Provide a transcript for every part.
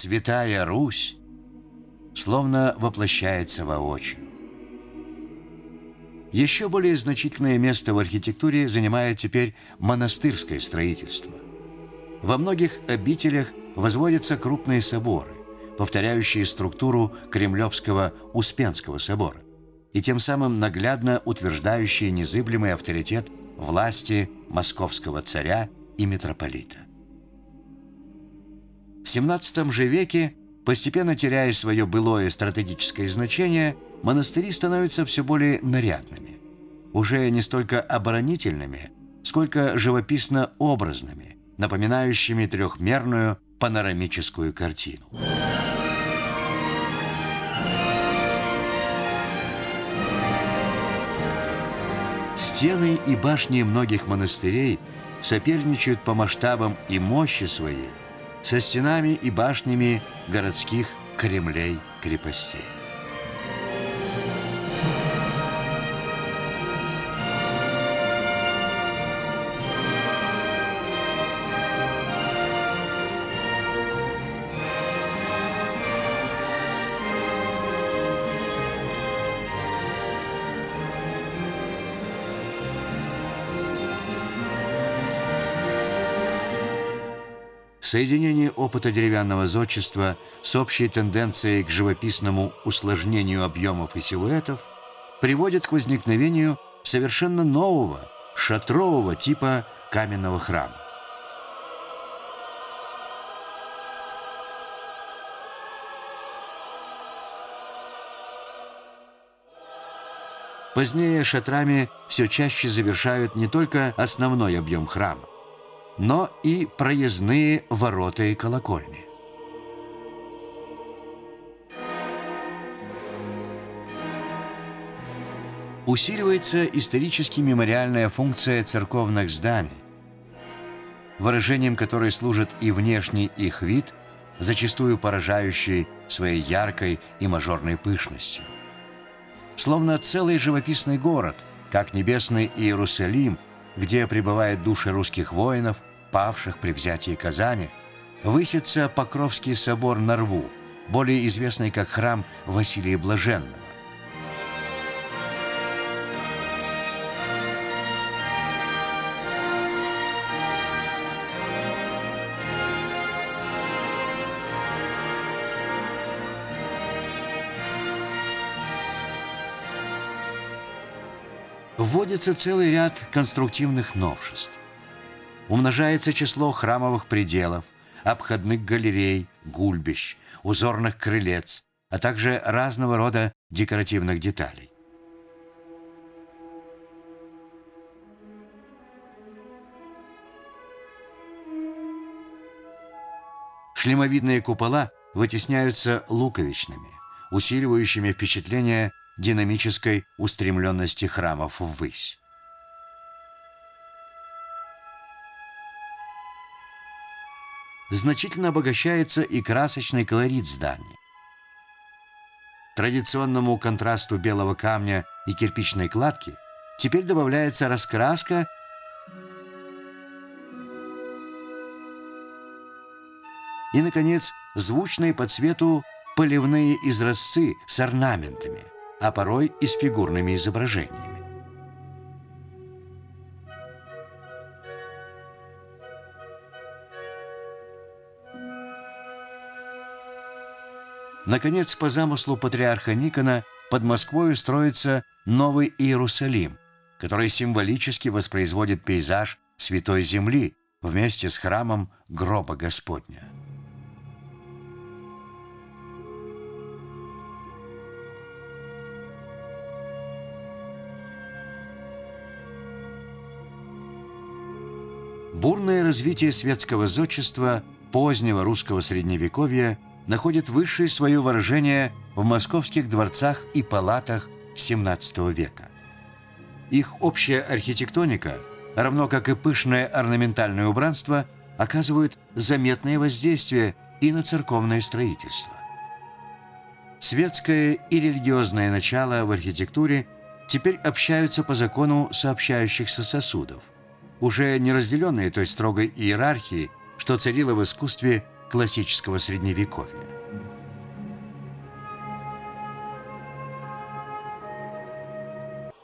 Святая Русь словно воплощается воочию. Еще более значительное место в архитектуре занимает теперь монастырское строительство. Во многих обителях возводятся крупные соборы, повторяющие структуру Кремлевского Успенского собора, и тем самым наглядно утверждающие незыблемый авторитет власти московского царя и митрополита. В XVII же веке, постепенно теряя свое былое стратегическое значение, монастыри становятся все более нарядными, уже не столько оборонительными, сколько живописно-образными, напоминающими трехмерную панорамическую картину. Стены и башни многих монастырей соперничают по масштабам и мощи своей со стенами и башнями городских кремлей-крепостей. Соединение опыта деревянного зодчества с общей тенденцией к живописному усложнению объемов и силуэтов приводит к возникновению совершенно нового шатрового типа каменного храма. Позднее шатрами все чаще завершают не только основной объем храма, но и проездные ворота и колокольни. Усиливается исторически-мемориальная функция церковных зданий, выражением которой служит и внешний их вид, зачастую поражающий своей яркой и мажорной пышностью. Словно целый живописный город, как небесный Иерусалим, где пребывают души русских воинов, павших при взятии Казани, высится Покровский собор на Рву, более известный как храм Василия Блаженного. Вводится целый ряд конструктивных новшеств. Умножается число храмовых пределов, обходных галерей, гульбищ, узорных крылец, а также разного рода декоративных деталей. Шлемовидные купола вытесняются луковичными, усиливающими впечатление динамической устремленности храмов ввысь. Значительно обогащается и красочный колорит зданий. Традиционному контрасту белого камня и кирпичной кладки теперь добавляется раскраска и, наконец, звучные по цвету поливные изразцы с орнаментами, а порой и с фигурными изображениями. Наконец, по замыслу патриарха Никона под Москвой строится Новый Иерусалим, который символически воспроизводит пейзаж Святой Земли вместе с храмом Гроба Господня. Бурное развитие светского зодчества позднего русского средневековья находит высшее свое выражение в московских дворцах и палатах XVII века. Их общая архитектоника, равно как и пышное орнаментальное убранство, оказывают заметное воздействие и на церковное строительство. Светское и религиозное начало в архитектуре теперь общаются по закону сообщающихся сосудов, уже не разделенные той строгой иерархией, что царило в искусстве классического Средневековья.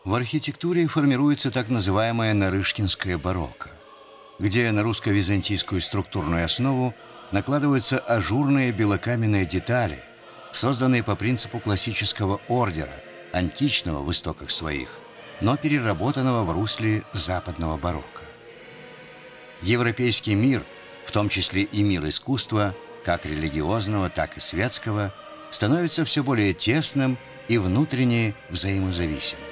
В архитектуре формируется так называемое нарышкинское барокко, где на русско-византийскую структурную основу накладываются ажурные белокаменные детали, созданные по принципу классического ордера, античного в истоках своих, но переработанного в русле западного барокко. Европейский мир, в том числе и мир искусства, как религиозного, так и светского, становится все более тесным и внутренне взаимозависимым.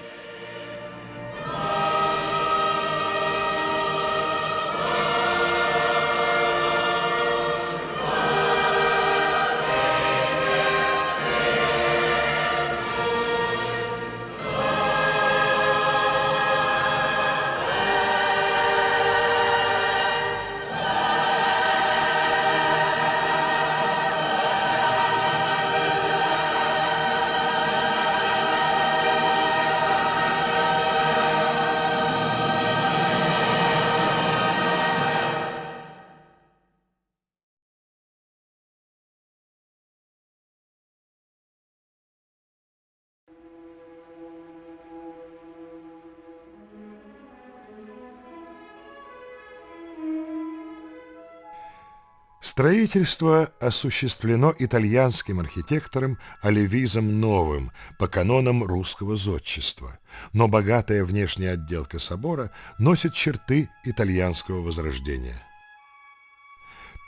Строительство осуществлено итальянским архитектором Алевизом Новым по канонам русского зодчества, но богатая внешняя отделка собора носит черты итальянского возрождения.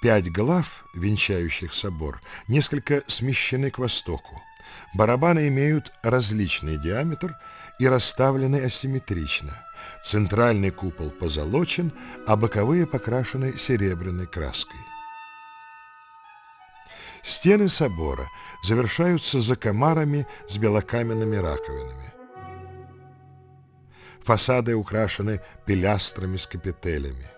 5 глав, венчающих собор, несколько смещены к востоку. Барабаны имеют различный диаметр и расставлены асимметрично. Центральный купол позолочен, а боковые покрашены серебряной краской. Стены собора завершаются закомарами с белокаменными раковинами. Фасады украшены пилястрами с капителями.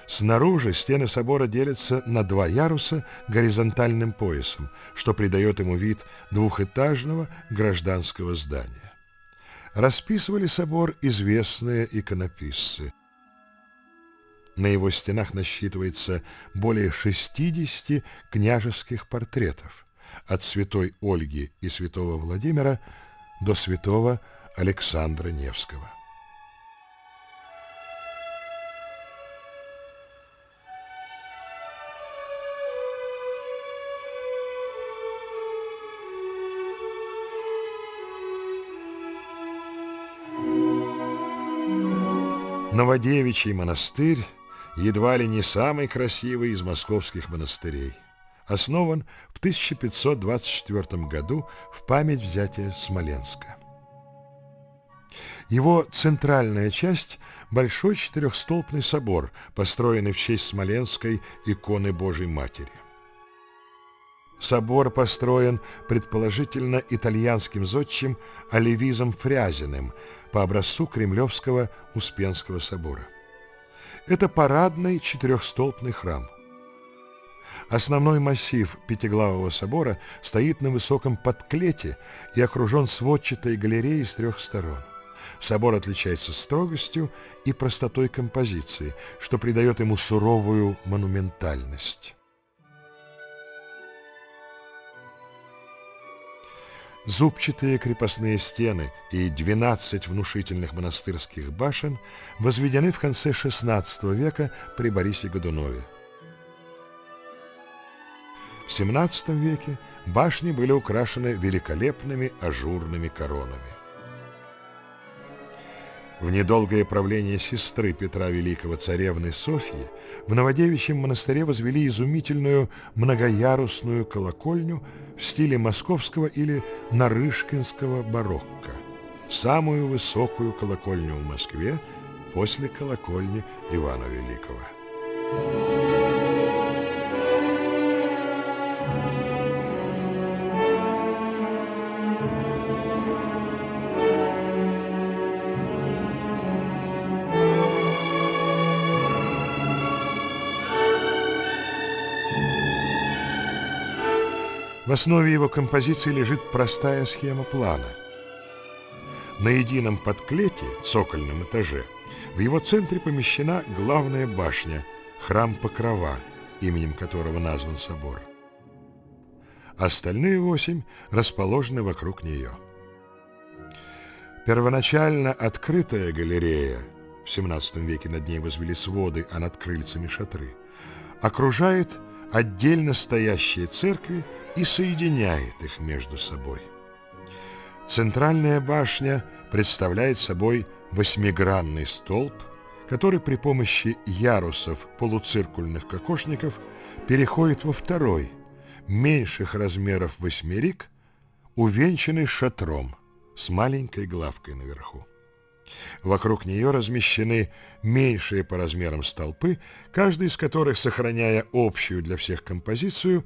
Снаружи стены собора делятся на 2 яруса горизонтальным поясом, что придает ему вид двухэтажного гражданского здания. Расписывали собор известные иконописцы. На его стенах насчитывается более 60 княжеских портретов, от святой Ольги и святого Владимира до святого Александра Невского. Новодевичий монастырь едва ли не самый красивый из московских монастырей. Основан в 1524 году в память взятия Смоленска. Его центральная часть – большой 4-столбный собор, построенный в честь Смоленской иконы Божией Матери. Собор построен, предположительно, итальянским зодчим Алевизом Фрязиным по образцу Кремлевского Успенского собора. Это парадный 4-столбный храм. Основной массив Пятиглавого собора стоит на высоком подклете и окружен сводчатой галереей с 3 сторон. Собор отличается строгостью и простотой композиции, что придает ему суровую монументальность. Зубчатые крепостные стены и 12 внушительных монастырских башен возведены в конце XVI века при Борисе Годунове. В XVII веке башни были украшены великолепными ажурными коронами. В недолгое правление сестры Петра Великого, царевны Софьи, в Новодевичьем монастыре возвели изумительную многоярусную колокольню в стиле московского или нарышкинского барокко, самую высокую колокольню в Москве после колокольни Ивана Великого. В основе его композиции лежит простая схема плана. На едином подклете, цокольном этаже, в его центре помещена главная башня, храм Покрова, именем которого назван собор. Остальные 8 расположены вокруг нее. Первоначально открытая галерея, в XVII веке над ней возвели своды, а над крыльцами шатры, окружает отдельно стоящие церкви и соединяет их между собой. Центральная башня представляет собой восьмигранный столб, который при помощи ярусов полуциркульных кокошников переходит во второй, меньших размеров восьмерик, увенчанный шатром с маленькой главкой наверху. Вокруг нее размещены меньшие по размерам столпы, каждый из которых, сохраняя общую для всех композицию,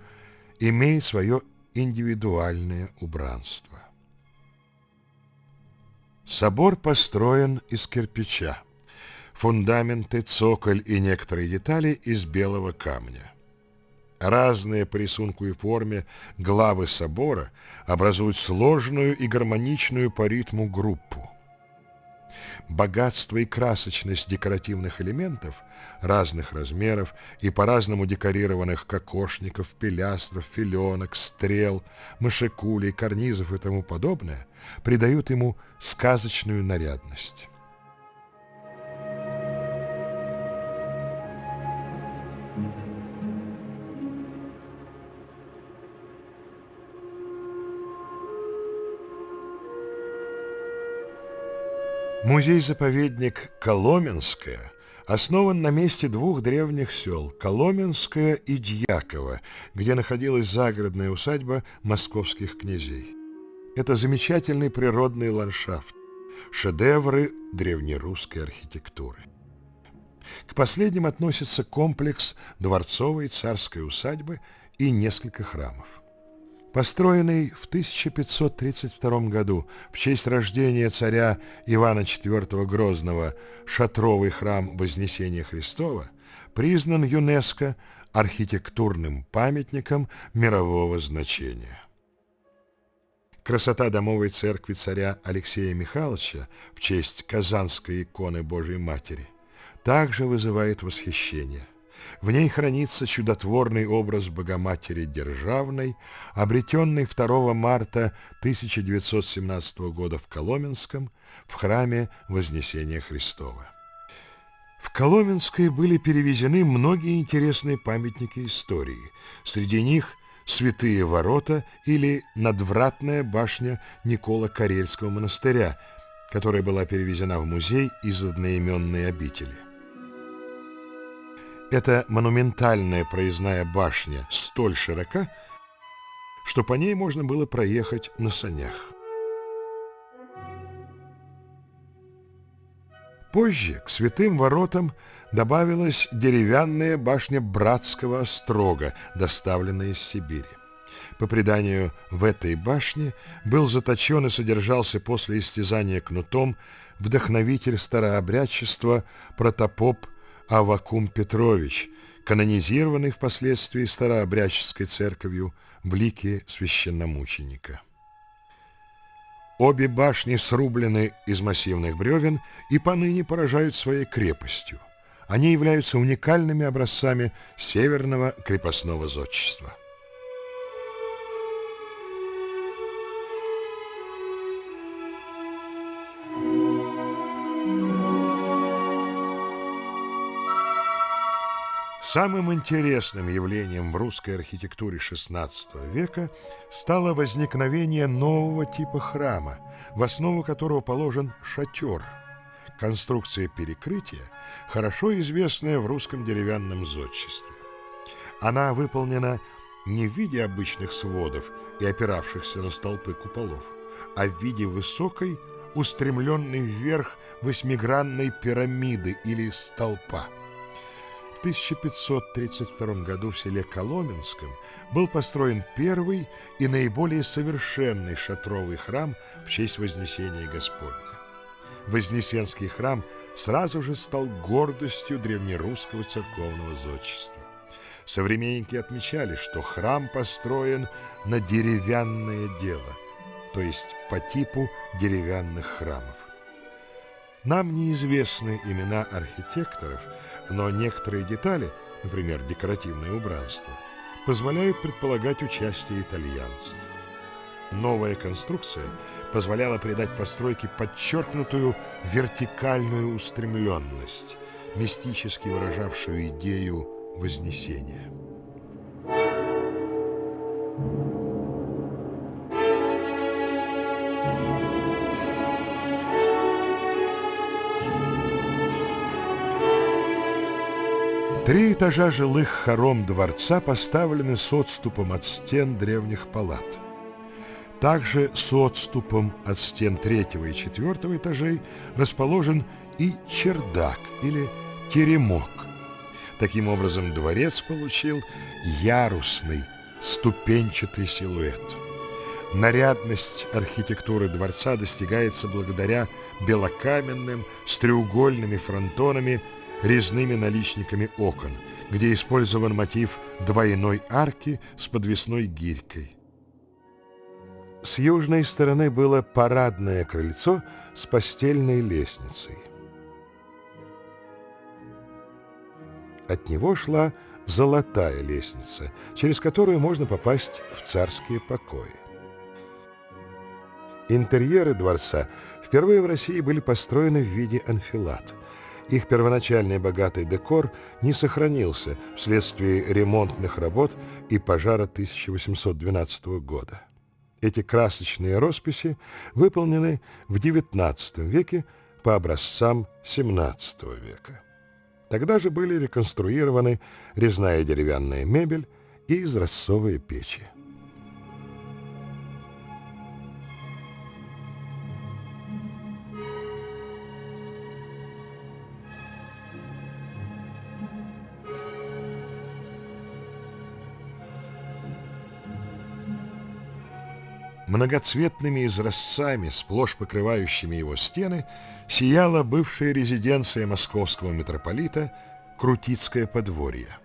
имеет свое индивидуальное убранство. Собор построен из кирпича. Фундаменты, цоколь и некоторые детали из белого камня. Разные по рисунку и форме главы собора образуют сложную и гармоничную по ритму группу. Богатство и красочность декоративных элементов разных размеров и по-разному декорированных кокошников, пилястров, филенок, стрел, мышекулей, карнизов и тому подобное придают ему сказочную нарядность. Музей-заповедник Коломенское основан на месте двух древних сел – Коломенское и Дьяково, где находилась загородная усадьба московских князей. Это замечательный природный ландшафт, шедевры древнерусской архитектуры. К последним относятся комплекс дворцовой царской усадьбы и несколько храмов. Построенный в 1532 году в честь рождения царя Ивана IV Грозного шатровый храм Вознесения Христова признан ЮНЕСКО архитектурным памятником мирового значения. Красота домовой церкви царя Алексея Михайловича в честь Казанской иконы Божией Матери также вызывает восхищение. В ней хранится чудотворный образ Богоматери Державной, обретенный 2 марта 1917 года в Коломенском в храме Вознесения Христова. В Коломенской были перевезены многие интересные памятники истории. Среди них Святые ворота или надвратная башня Никола Карельского монастыря, которая была перевезена в музей из одноименной обители. Эта монументальная проездная башня столь широка, что по ней можно было проехать на санях. Позже к святым воротам добавилась деревянная башня Братского острога, доставленная из Сибири. По преданию, в этой башне был заточен и содержался после истязания кнутом вдохновитель старообрядчества протопоп Аввакум Петрович, канонизированный впоследствии старообрядческой церковью в лике священномученика. Обе башни срублены из массивных бревен и поныне поражают своей крепостью. Они являются уникальными образцами северного крепостного зодчества. Самым интересным явлением в русской архитектуре XVI века стало возникновение нового типа храма, в основу которого положен шатер, конструкция перекрытия, хорошо известная в русском деревянном зодчестве. Она выполнена не в виде обычных сводов и опиравшихся на столпы куполов, а в виде высокой, устремленной вверх восьмигранной пирамиды или столпа. В 1532 году в селе Коломенском был построен первый и наиболее совершенный шатровый храм в честь Вознесения Господня. Вознесенский храм сразу же стал гордостью древнерусского церковного зодчества. Современники отмечали, что храм построен на деревянное дело, то есть по типу деревянных храмов. Нам неизвестны имена архитекторов, но некоторые детали например, декоративное убранство, позволяют предполагать участие итальянцев. Новая конструкция позволяла придать постройке подчеркнутую вертикальную устремленность, мистически выражавшую идею вознесения. Три этажа жилых хором дворца поставлены с отступом от стен древних палат. Также с отступом от стен третьего и четвертого этажей расположен и чердак или теремок. Таким образом, дворец получил ярусный, ступенчатый силуэт. Нарядность архитектуры дворца достигается благодаря белокаменным с треугольными фронтонами, резными наличниками окон, где использован мотив двойной арки с подвесной гирькой. С южной стороны было парадное крыльцо с постельной лестницей. От него шла золотая лестница, через которую можно попасть в царские покои. Интерьеры дворца впервые в России были построены в виде анфилад. Их первоначальный богатый декор не сохранился вследствие ремонтных работ и пожара 1812 года. Эти красочные росписи выполнены в XIX веке по образцам XVII века. Тогда же были реконструированы резная деревянная мебель и изразцовые печи. Многоцветными изразцами, сплошь покрывающими его стены, сияла бывшая резиденция московского митрополита Крутицкое подворье.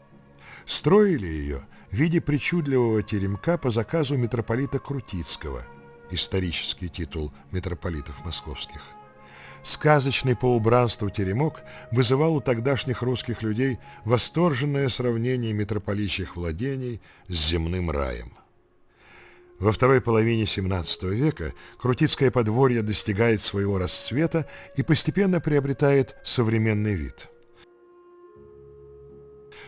Строили ее в виде причудливого теремка по заказу митрополита Крутицкого, исторический титул митрополитов московских. Сказочный по убранству теремок вызывал у тогдашних русских людей восторженное сравнение митрополичьих владений с земным раем. Во второй половине XVII века Крутицкое подворье достигает своего расцвета и постепенно приобретает современный вид.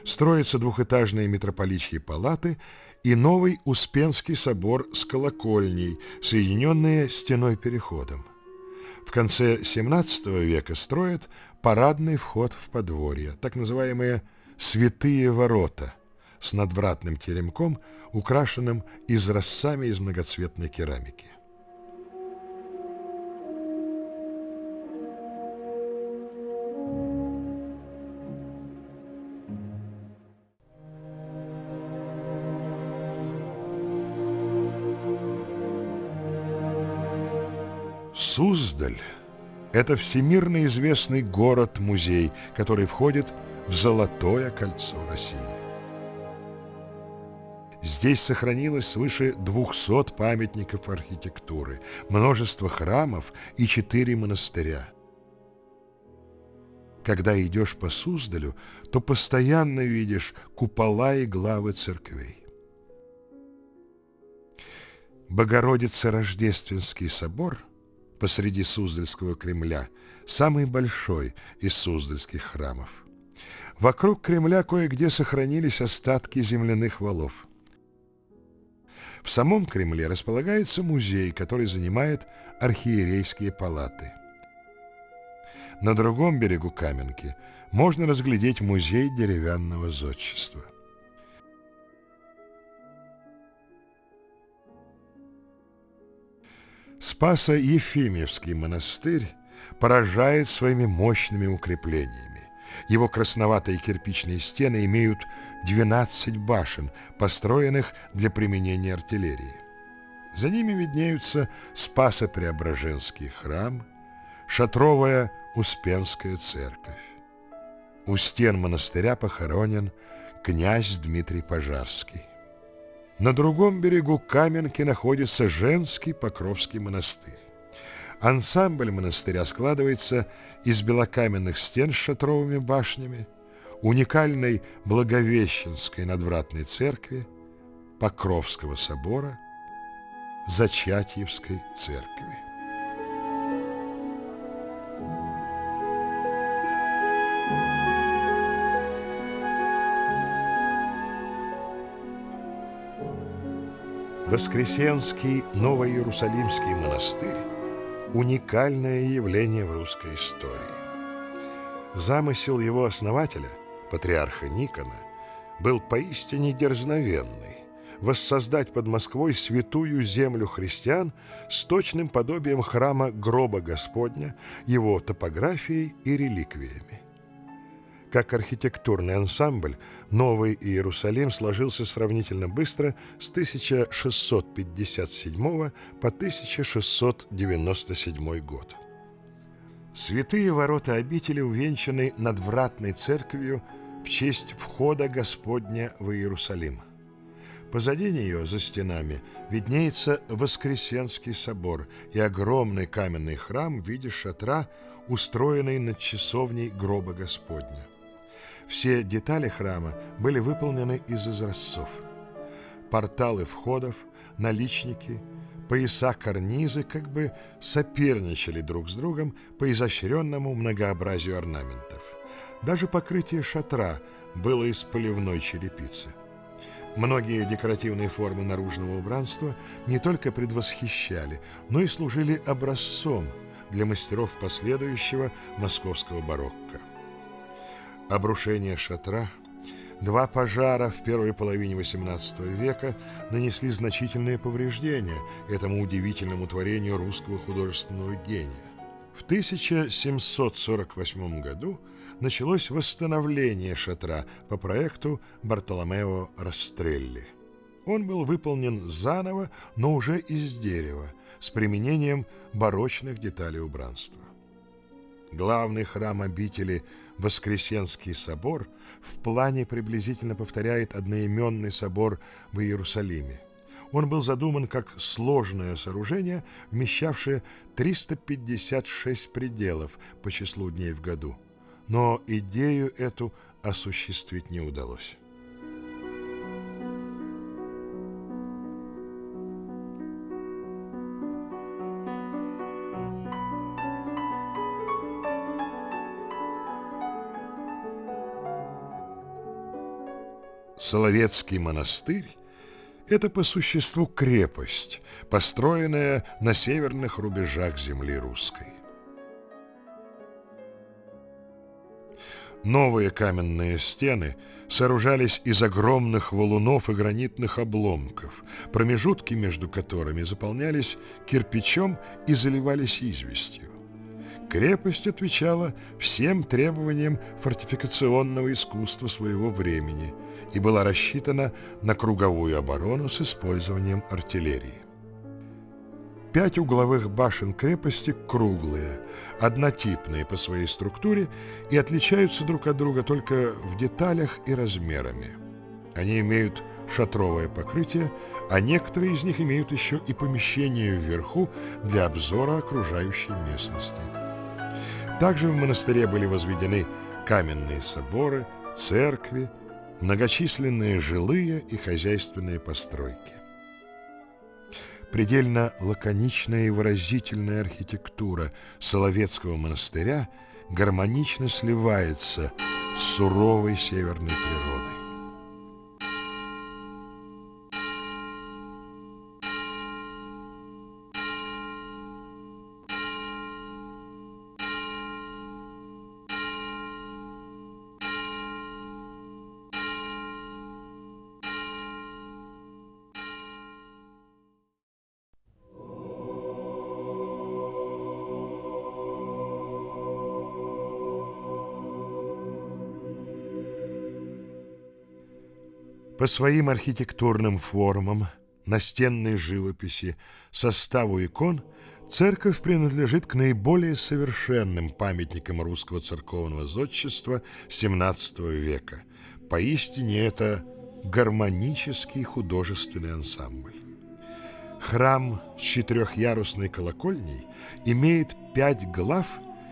Строятся двухэтажные митрополичьи палаты и новый Успенский собор с колокольней, соединенные стеной-переходом. В конце XVII века строят парадный вход в подворье, так называемые «святые ворота», с надвратным теремком, украшенным изразцами из многоцветной керамики. Суздаль – это всемирно известный город-музей, который входит в Золотое кольцо России. Здесь сохранилось свыше 200 памятников архитектуры, множество храмов и 4 монастыря. Когда идешь по Суздалю, то постоянно видишь купола и главы церквей. Богородице-Рождественский собор посреди Суздальского Кремля самый большой из суздальских храмов. Вокруг Кремля кое-где сохранились остатки земляных валов. В самом Кремле располагается музей, который занимает архиерейские палаты. На другом берегу Каменки можно разглядеть музей деревянного зодчества. Спасо-Ефимьевский монастырь поражает своими мощными укреплениями. Его красноватые кирпичные стены имеют 12 башен, построенных для применения артиллерии. За ними виднеются Спасо-Преображенский храм, шатровая Успенская церковь. У стен монастыря похоронен князь Дмитрий Пожарский. На другом берегу Каменки находится женский Покровский монастырь. Ансамбль монастыря складывается из белокаменных стен с шатровыми башнями, уникальной Благовещенской надвратной церкви, Покровского собора, Зачатьевской церкви. Воскресенский Новоиерусалимский монастырь – уникальное явление в русской истории. Замысел его основателя, патриарха Никона, был поистине дерзновенный – воссоздать под Москвой святую землю христиан с точным подобием храма гроба Господня, его топографией и реликвиями. Как архитектурный ансамбль, Новый Иерусалим сложился сравнительно быстро с 1657 по 1697 год. Святые ворота обители увенчаны надвратной церковью в честь входа Господня в Иерусалим. Позади нее, за стенами, виднеется Воскресенский собор и огромный каменный храм в виде шатра, устроенный над часовней гроба Господня. Все детали храма были выполнены из изразцов. Порталы входов, наличники, пояса карнизы как бы соперничали друг с другом по изощренному многообразию орнаментов. Даже покрытие шатра было из поливной черепицы. Многие декоративные формы наружного убранства не только предвосхищали, но и служили образцом для мастеров последующего московского барокко. Обрушение шатра, два пожара в первой половине XVIII века нанесли значительные повреждения этому удивительному творению русского художественного гения. В 1748 году началось восстановление шатра по проекту Бартоломео Растрелли. Он был выполнен заново, но уже из дерева, с применением барочных деталей убранства. Главный храм обители Воскресенский собор в плане приблизительно повторяет одноименный собор в Иерусалиме. Он был задуман как сложное сооружение, вмещавшее 356 пределов по числу дней в году. Но идею эту осуществить не удалось. Соловецкий монастырь – это по существу крепость, построенная на северных рубежах земли русской. Новые каменные стены сооружались из огромных валунов и гранитных обломков, промежутки между которыми заполнялись кирпичом и заливались известью. Крепость отвечала всем требованиям фортификационного искусства своего времени и была рассчитана на круговую оборону с использованием артиллерии. 5 угловых башен крепости круглые, однотипные по своей структуре и отличаются друг от друга только в деталях и размерами. Они имеют шатровое покрытие, а некоторые из них имеют еще и помещение вверху для обзора окружающей местности. Также в монастыре были возведены каменные соборы, церкви, многочисленные жилые и хозяйственные постройки. Предельно лаконичная и выразительная архитектура Соловецкого монастыря гармонично сливается с суровой северной природой. По своим архитектурным формам, настенной живописи, составу икон церковь принадлежит к наиболее совершенным памятникам русского церковного зодчества XVII века. Поистине это гармонический художественный ансамбль. Храм с четырехъярусной колокольней имеет 5 глав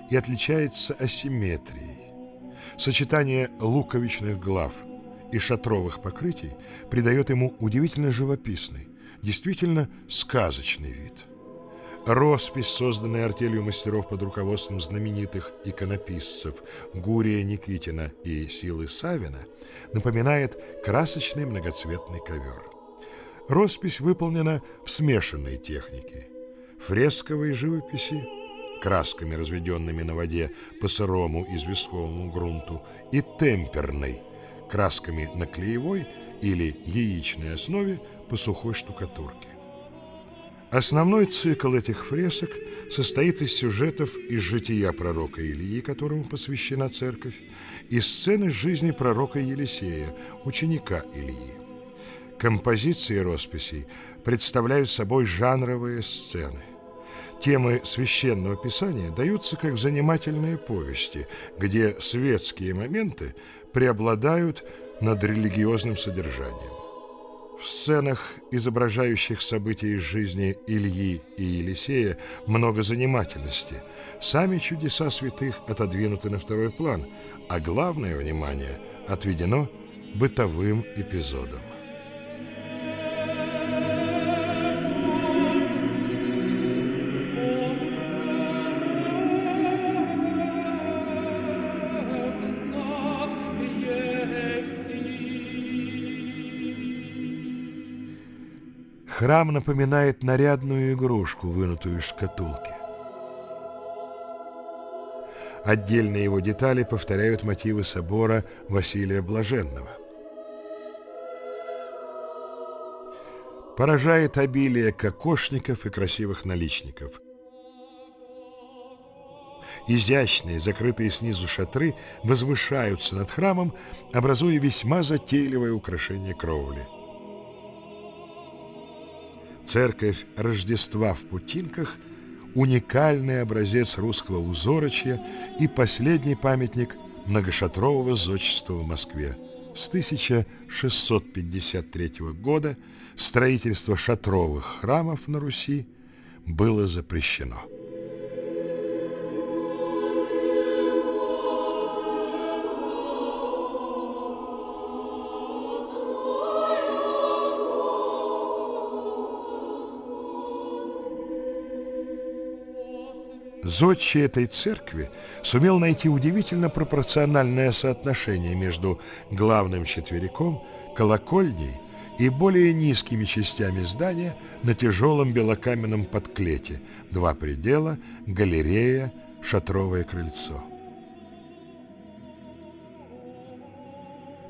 и отличается асимметрией. Сочетание луковичных глав и шатровых покрытий придает ему удивительно живописный, действительно сказочный вид. Роспись, созданная артелью мастеров под руководством знаменитых иконописцев Гурия Никитина и Силы Савина, напоминает красочный многоцветный ковер. Роспись выполнена в смешанной технике – фресковой живописи, красками, разведенными на воде по сырому известковому грунту, и темперной, красками на клеевой или яичной основе по сухой штукатурке. Основной цикл этих фресок состоит из сюжетов из жития пророка Илии, которому посвящена церковь, и сцены жизни пророка Елисея, ученика Илии. Композиции росписей представляют собой жанровые сцены. Темы священного писания даются как занимательные повести, где светские моменты преобладают над религиозным содержанием. В сценах, изображающих события из жизни Ильи и Елисея, много занимательности. Сами чудеса святых отодвинуты на второй план, а главное внимание отведено бытовым эпизодам. Храм напоминает нарядную игрушку, вынутую из шкатулки. Отдельные его детали повторяют мотивы собора Василия Блаженного. Поражает обилие кокошников и красивых наличников. Изящные, закрытые снизу шатры возвышаются над храмом, образуя весьма затейливое украшение кровли. Церковь Рождества в Путинках – уникальный образец русского узорочья и последний памятник многошатрового зодчества в Москве. С 1653 года строительство шатровых храмов на Руси было запрещено. Зодчий этой церкви сумел найти удивительно пропорциональное соотношение между главным четвериком, колокольней и более низкими частями здания на тяжелом белокаменном подклете, два предела, галерея, шатровое крыльцо.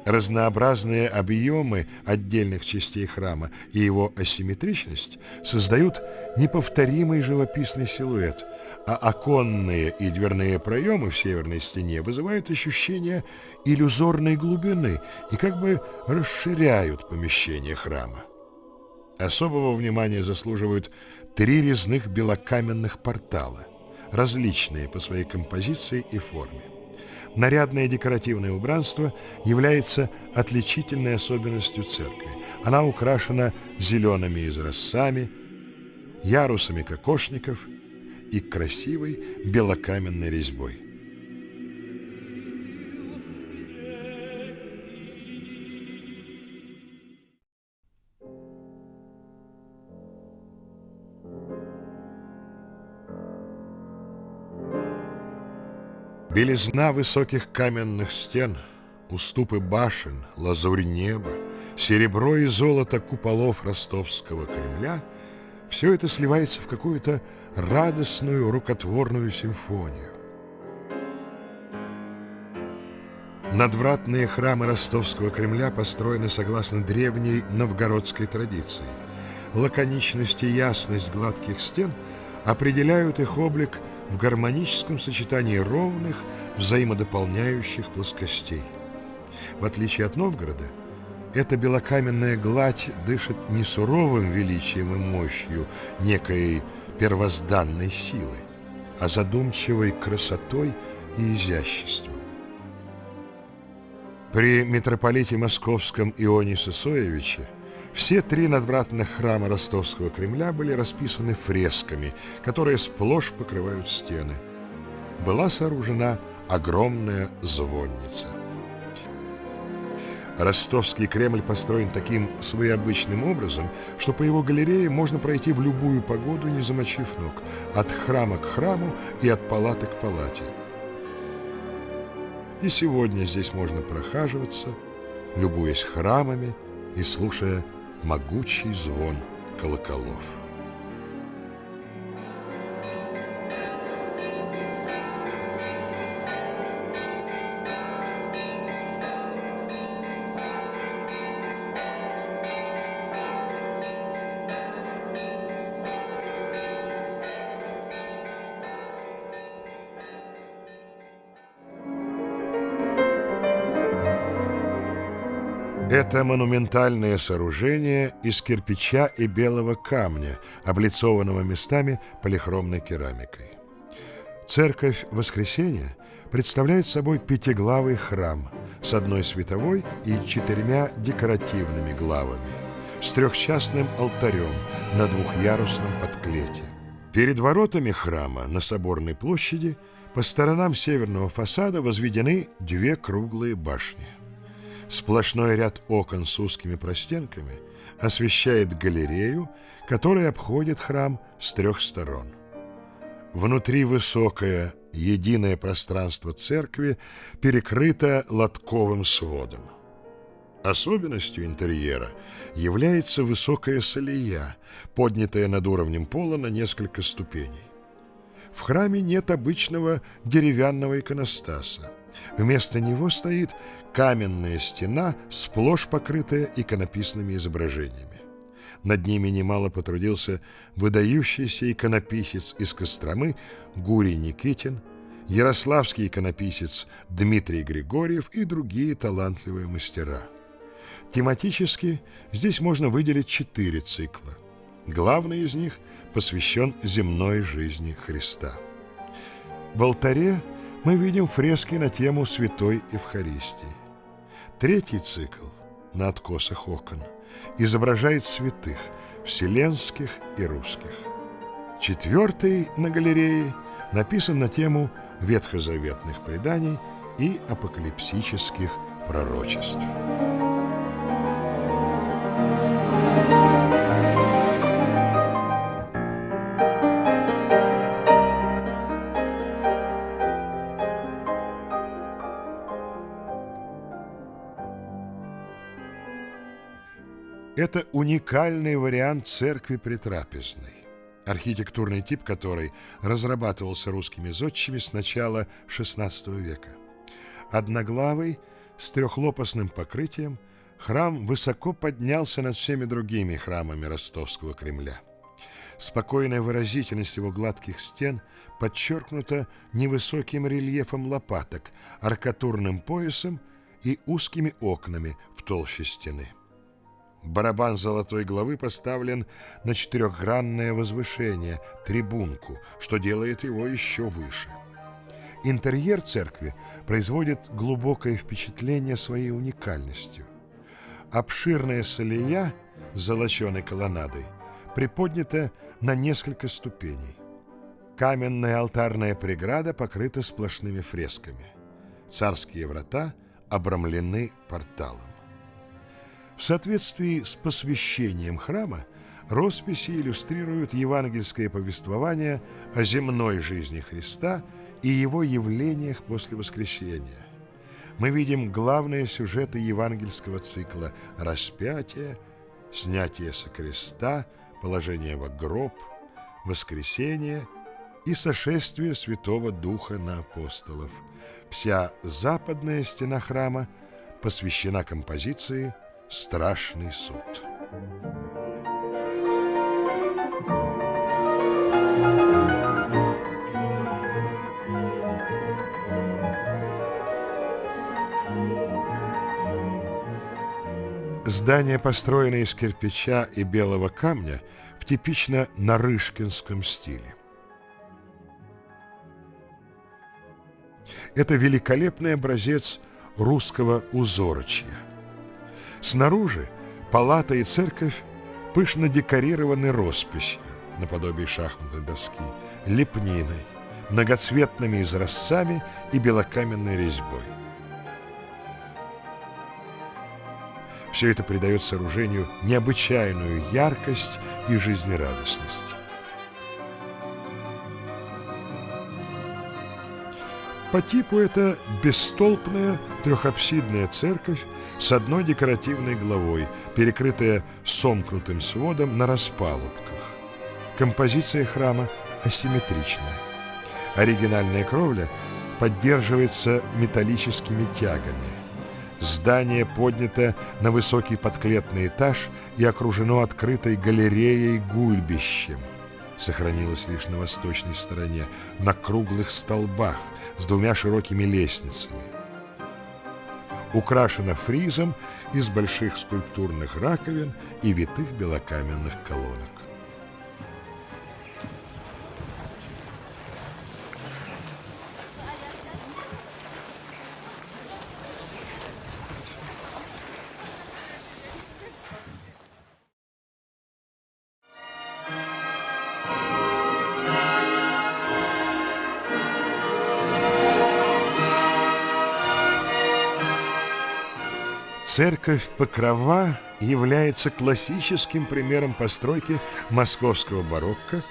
Разнообразные объемы отдельных частей храма и его асимметричность создают неповторимый живописный силуэт, а оконные и дверные проемы в северной стене вызывают ощущение иллюзорной глубины и как бы расширяют помещение храма. Особого внимания заслуживают 3 резных белокаменных портала, различные по своей композиции и форме. Нарядное декоративное убранство является отличительной особенностью церкви. Она украшена зелеными изразцами, ярусами кокошников и красивой белокаменной резьбой. Белизна высоких каменных стен, уступы башен, лазурь неба, серебро и золото куполов ростовского Кремля — все это сливается в какую-то радостную рукотворную симфонию. Надвратные храмы ростовского Кремля построены согласно древней новгородской традиции. Лаконичность и ясность гладких стен определяют их облик в гармоническом сочетании ровных, взаимодополняющих плоскостей. В отличие от Новгорода, эта белокаменная гладь дышит не суровым величием и мощью некой первозданной силы, а задумчивой красотой и изяществом. При митрополите Московском Ионе Сысоевиче все 3 надвратных храма Ростовского Кремля были расписаны фресками, которые сплошь покрывают стены. Была сооружена огромная звонница. Ростовский Кремль построен таким своеобычным образом, что по его галерее можно пройти в любую погоду, не замочив ног, от храма к храму и от палаты к палате. И сегодня здесь можно прохаживаться, любуясь храмами и слушая могучий звон колоколов. Это монументальное сооружение из кирпича и белого камня, облицованного местами полихромной керамикой. Церковь Воскресения представляет собой пятиглавый храм с одной световой и 4 декоративными главами, с трехчастным алтарем на двухъярусном подклете. Перед воротами храма на Соборной площади по сторонам северного фасада возведены 2 круглые башни. Сплошной ряд окон с узкими простенками освещает галерею, которая обходит храм с 3 сторон. Внутри высокое, единое пространство церкви перекрыто лотковым сводом. Особенностью интерьера является высокая солея, поднятая над уровнем пола на несколько ступеней. В храме нет обычного деревянного иконостаса. Вместо него стоит каменная стена, сплошь покрытая иконописными изображениями. Над ними немало потрудился выдающийся иконописец из Костромы Гурий Никитин, ярославский иконописец Дмитрий Григорьев и другие талантливые мастера. Тематически здесь можно выделить 4 цикла. Главный из них посвящен земной жизни Христа. В алтаре мы видим фрески на тему Святой Евхаристии. 3-й цикл на откосах окон изображает святых, вселенских и русских. 4-й на галерее написан на тему ветхозаветных преданий и апокалипсических пророчеств. Это уникальный вариант церкви притрапезной, архитектурный тип которой разрабатывался русскими зодчими с начала XVI века. Одноглавый, с 3-лопастным покрытием, храм высоко поднялся над всеми другими храмами Ростовского Кремля. Спокойная выразительность его гладких стен подчеркнута невысоким рельефом лопаток, аркатурным поясом и узкими окнами в толще стены. Барабан золотой главы поставлен на 4-гранное возвышение, трибунку, что делает его еще выше. Интерьер церкви производит глубокое впечатление своей уникальностью. Обширная солея с золоченой колоннадой приподнята на несколько ступеней. Каменная алтарная преграда покрыта сплошными фресками. Царские врата обрамлены порталом. В соответствии с посвящением храма росписи иллюстрируют евангельское повествование о земной жизни Христа и его явлениях после воскресения. Мы видим главные сюжеты евангельского цикла: распятие, снятие со креста, положение во гроб, воскресение и сошествие Святого Духа на апостолов. Вся западная стена храма посвящена композиции «Страшный суд». Здание построено из кирпича и белого камня в типично нарышкинском стиле. Это великолепный образец русского узорочья. Снаружи палата и церковь пышно декорированы росписью, наподобие шахматной доски, лепниной, многоцветными изразцами и белокаменной резьбой. Все это придает сооружению необычайную яркость и жизнерадостность. По типу это бесстолпная трехапсидная церковь с одной декоративной главой, перекрытая сомкнутым сводом на распалубках. Композиция храма асимметричная. Оригинальная кровля поддерживается металлическими тягами. Здание поднято на высокий подклетный этаж и окружено открытой галереей-гульбищем. Сохранилось лишь на восточной стороне, на круглых столбах с двумя широкими лестницами. Украшено фризом из больших скульптурных раковин и витых белокаменных колонок. Церковь Покрова является классическим примером постройки московского барокко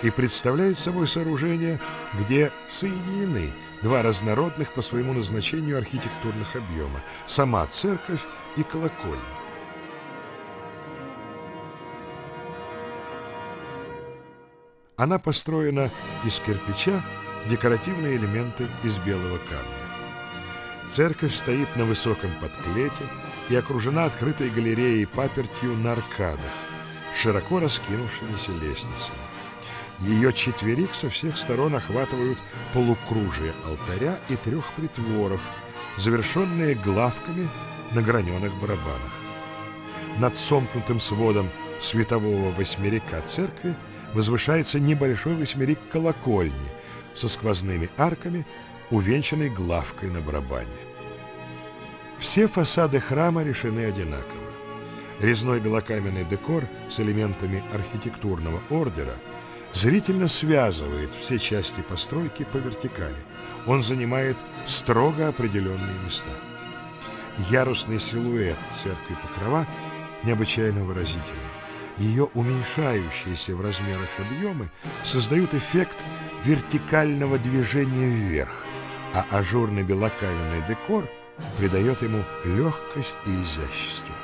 и представляет собой сооружение, где соединены два разнородных по своему назначению архитектурных объема – сама церковь и колокольня. Она построена из кирпича, декоративные элементы из белого камня. Церковь стоит на высоком подклете и окружена открытой галереей папертью на аркадах, широко раскинувшимися лестницами. Ее четверик со всех сторон охватывают полукружие алтаря и трех притворов, завершенные главками на граненых барабанах. Над сомкнутым сводом светового восьмерика церкви возвышается небольшой восьмерик колокольни со сквозными арками, увенчанный главкой на барабане. Все фасады храма решены одинаково. Резной белокаменный декор с элементами архитектурного ордера зрительно связывает все части постройки по вертикали. Он занимает строго определенные места. Ярусный силуэт церкви Покрова необычайно выразителен. Ее уменьшающиеся в размерах объемы создают эффект вертикального движения вверх, а ажурный белокаменный декор придает ему легкость и изящество.